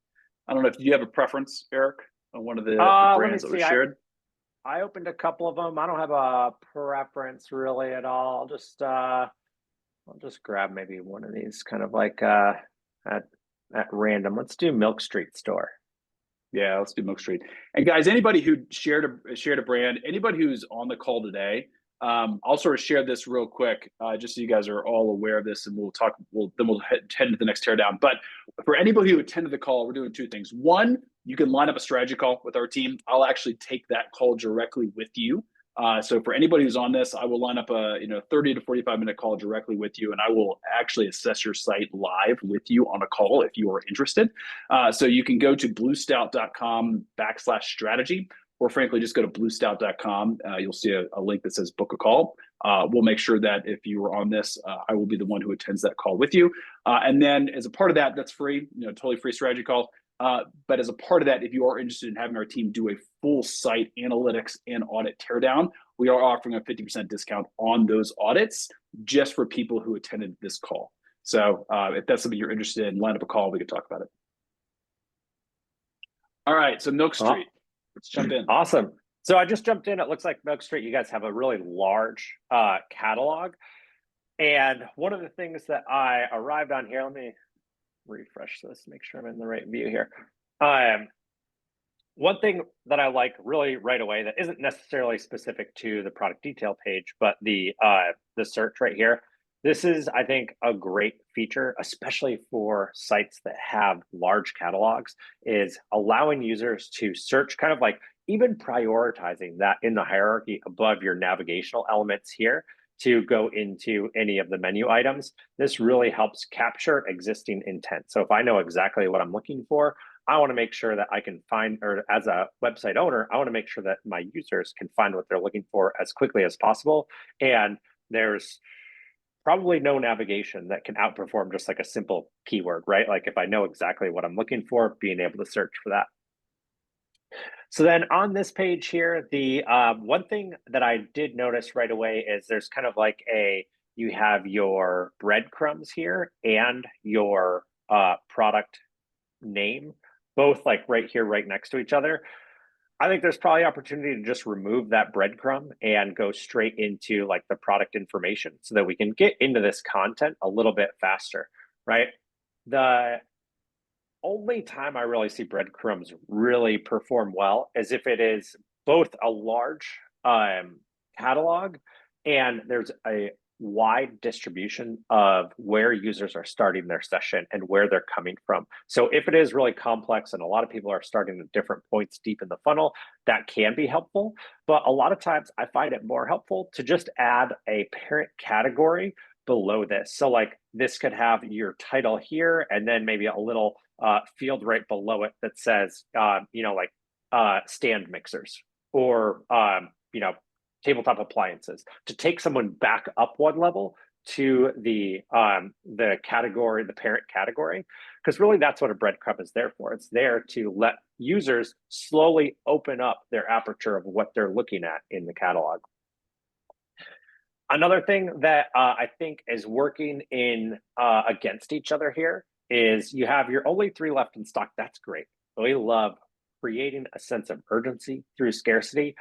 I don't know if you have a preference, Eric, on one of the brands that was shared. I opened a couple of them. I don't have a preference really at all. I'll just grab maybe one of these kind of like at random. Let's do Milk Street Store. Yeah, let's do Milk Street. And guys, anybody who shared a brand, anybody who's on the call today, I'll sort of share this real quick, just so you guys are all aware of this, and we'll talk. Then we'll head to the next teardown. But for anybody who attended the call, we're doing two things. One, you can line up a strategy call with our team. I'll actually take that call directly with you. So for anybody who's on this, I will line up a 30 to 45-minute call directly with you, and I will actually assess your site live with you on a call if you are interested. So you can go to bluestout.com/strategy, or frankly, just go to bluestout.com. You'll see a link that says book a call. We'll make sure that if you are on this, I will be the one who attends that call with you. And then as a part of that, that's free, totally free strategy call. But as a part of that, if you are interested in having our team do a full site analytics and audit teardown, we are offering a 50% discount on those audits just for people who attended this call. So if that's something you're interested in, line up a call, we can talk about it. All right, so Milk Street. Let's jump in. Awesome. So I just jumped in. It looks like Milk Street, you guys have a really large catalog. And one of the things that I arrived on here, let me refresh this, make sure I'm in the right view here. One thing that I like really right away that isn't necessarily specific to the product detail page, but the search right here. This is, I think, a great feature, especially for sites that have large catalogs, is allowing users to search, kind of like even prioritizing that in the hierarchy above your navigational elements here to go into any of the menu items. This really helps capture existing intent. So if I know exactly what I'm looking for, I want to make sure that I can find, or as a website owner, I want to make sure that my users can find what they're looking for as quickly as possible. And there's probably no navigation that can outperform just like a simple keyword, right? Like if I know exactly what I'm looking for, being able to search for that. So then on this page here, the one thing that I did notice right away is there's kind of like you have your breadcrumbs here and your product name, both like right here, right next to each other. I think there's probably opportunity to just remove that breadcrumb and go straight into like the product information so that we can get into this content a little bit faster, right? The only time I really see breadcrumbs really perform well is if it is both a large catalog and there's a wide distribution of where users are starting their session and where they're coming from. So if it is really complex and a lot of people are starting at different points deep in the funnel, that can be helpful. But a lot of times I find it more helpful to just add a parent category below this. So like this could have your title here and then maybe a little field right below it that says, stand mixers or, tabletop appliances, to take someone back up one level to the category, the parent category, because really that's what a breadcrumb is there for. It's there to let users slowly open up their aperture of what they're looking at in the catalog. Another thing that I think is working in against each other here is you have your only 3 left in stock. That's great. We love creating a sense of urgency through scarcity.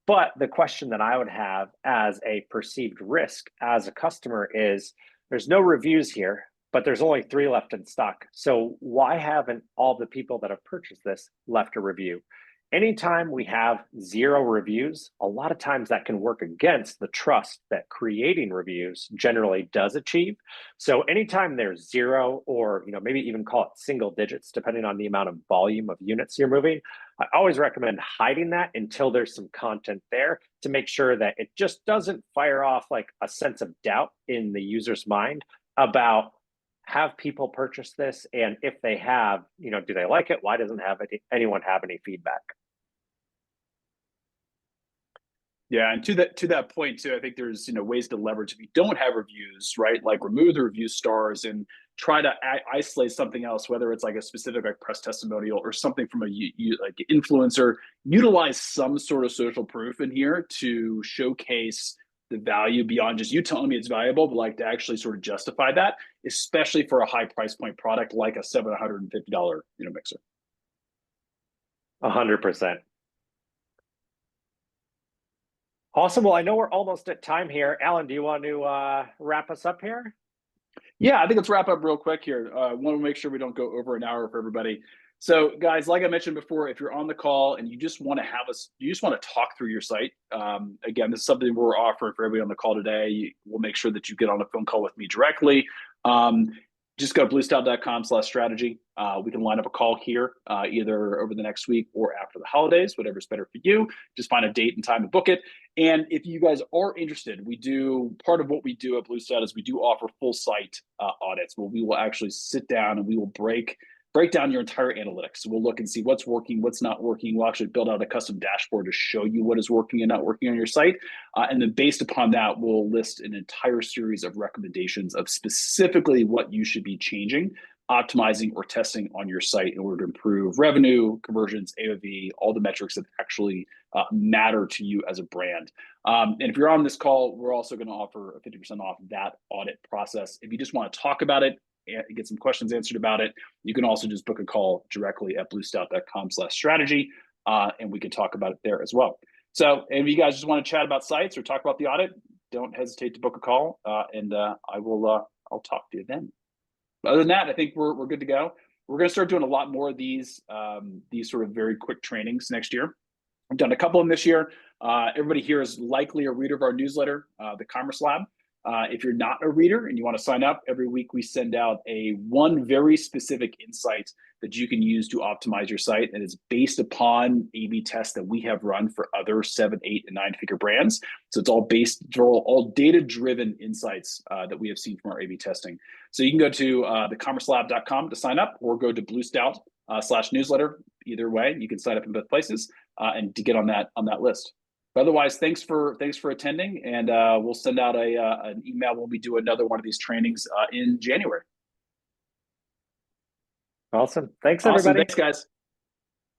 But the question that I would have as a perceived risk as a customer is there's no reviews here, but there's only 3 left in stock. So why haven't all the people that have purchased this left a review? Anytime we have 0 reviews, a lot of times that can work against the trust that creating reviews generally does achieve. So anytime there's 0 or maybe even call it single digits, depending on the amount of volume of units you're moving, I always recommend hiding that until there's some content there to make sure that it just doesn't fire off like a sense of doubt in the user's mind about have people purchase this? And if they have, do they like it? Why doesn't anyone have any feedback? Yeah, and to that point too, I think there's ways to leverage if you don't have reviews, right? Like remove the review stars and try to isolate something else, whether it's like a specific like press testimonial or something from like influencer. Utilize some sort of social proof in here to showcase the value beyond just you telling me it's valuable, but like to actually sort of justify that, especially for a high price point product like a $750 mixer. 100%. Awesome. Well, I know we're almost at time here. Alan, do you want to wrap us up here? Yeah, I think let's wrap up real quick here. I want to make sure we don't go over an hour for everybody. So guys, like I mentioned before, if you're on the call and you just want to you just want to talk through your site. Again, this is something we're offering for everybody on the call today. We'll make sure that you get on a phone call with me directly. Just go to bluestout.com/strategy. We can line up a call here either over the next week or after the holidays, whatever's better for you. Just find a date and time to book it. And if you guys are interested, part of what we do at Bluestout is we do offer full site audits where we will actually sit down and we will break down your entire analytics. So we'll look and see what's working, what's not working. We'll actually build out a custom dashboard to show you what is working and not working on your site. And then based upon that, we'll list an entire series of recommendations of specifically what you should be changing, optimizing, or testing on your site in order to improve revenue, conversions, AOV, all the metrics that actually matter to you as a brand. And if you're on this call, we're also going to offer a 50% off that audit process. If you just want to talk about it, get some questions answered about it, you can also just book a call directly at bluestout.com/strategy, and we can talk about it there as well. So if you guys just want to chat about sites or talk about the audit, don't hesitate to book a call, and I'll talk to you then. Other than that, I think we're good to go. We're going to start doing a lot more of these sort of very quick trainings next year. I've done a couple of them this year. Everybody here is likely a reader of our newsletter, the Commerce Lab. If you're not a reader and you want to sign up, every week we send out one very specific insight that you can use to optimize your site. And it's based upon A/B tests that we have run for other 7, 8, and 9-figure brands. So it's all data-driven insights that we have seen from our A/B testing. So you can go to thecommercelab.com to sign up, or go to bluestout/newsletter. Either way, you can sign up in both places and to get on that list. But otherwise, thanks for attending, and we'll send out an email when we do another one of these trainings in January. Awesome. Thanks, everybody. Thanks, guys.